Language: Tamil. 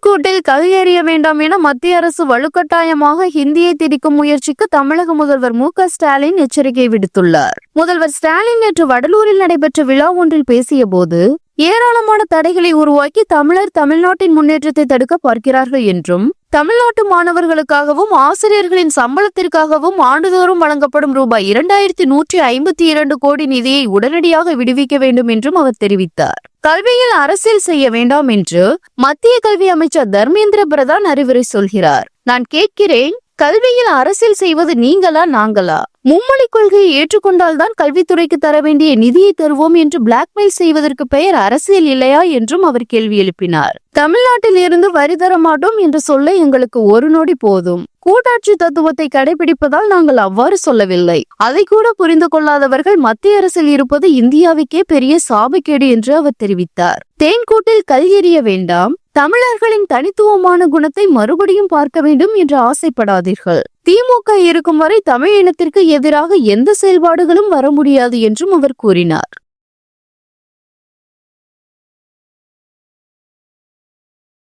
தேன்கூட்டில் கல் எறிய வேண்டாம் என மத்திய அரசு வலுக்கட்டாயமாக ஹிந்தியை திணிக்கும் முயற்சிக்கு தமிழக முதல்வர் மு.க. ஸ்டாலின் எச்சரிக்கை விடுத்துள்ளார். முதல்வர் ஸ்டாலின் நேற்று வடலூரில் நடைபெற்ற விழா ஒன்றில் பேசிய போது, ஏராளமான தடைகளை உருவாக்கி தமிழ்நாட்டின் முன்னேற்றத்தை தடுக்க பார்க்கிறார்கள் என்றும், தமிழ்நாட்டு மாணவர்களுக்காகவும் ஆசிரியர்களின் சம்பளத்திற்காகவும் ஆண்டுதோறும் வழங்கப்படும் ரூபாய் 2152 கோடி நிதியை உடனடியாக விடுவிக்க வேண்டும் என்றும் அவர் தெரிவித்தார். கல்வியில் அரசியல் செய்ய வேண்டாம் என்று மத்திய கல்வி அமைச்சர் தர்மேந்திர பிரதான் அறிவுரை சொல்கிறார். நான் கேட்கிறேன், கல்வியில் அரசியல் செய்வது நீங்களா நாங்களா? மும்மொழி கொள்கையை ஏற்றுக்கொண்டால்தான் கல்வித்துறைக்கு தர வேண்டிய நிதியை தருவோம் என்று பிளாக்மெயில் செய்வதற்கு பெயர் அரசியல் இல்லையா என்றும் அவர் கேள்வி எழுப்பினார். தமிழ்நாட்டில் இருந்து வரி தர மாட்டோம் என்று சொல்ல எங்களுக்கு ஒரு நொடி போதும். கூட்டாட்சி தத்துவத்தை கடைபிடிப்பதால் நாங்கள் அவ்வாறு சொல்லவில்லை. அதை கூட புரிந்து கொள்ளாதவர்கள் மத்திய அரசில் இருப்பது இந்தியாவுக்கே பெரிய சாபக்கேடு என்று அவர் தெரிவித்தார். தேன்கூட்டில் கல் எறிய வேண்டாம், தமிழர்களின் தனித்துவமான குணத்தை மறுபடியும் பார்க்க வேண்டும் என்று ஆசைப்படாதீர்கள். திமுக இருக்கும் வரை தமிழ் இனத்திற்கு எதிராக எந்த செயல்பாடுகளும் வர முடியாது என்றும் அவர் கூறினார்.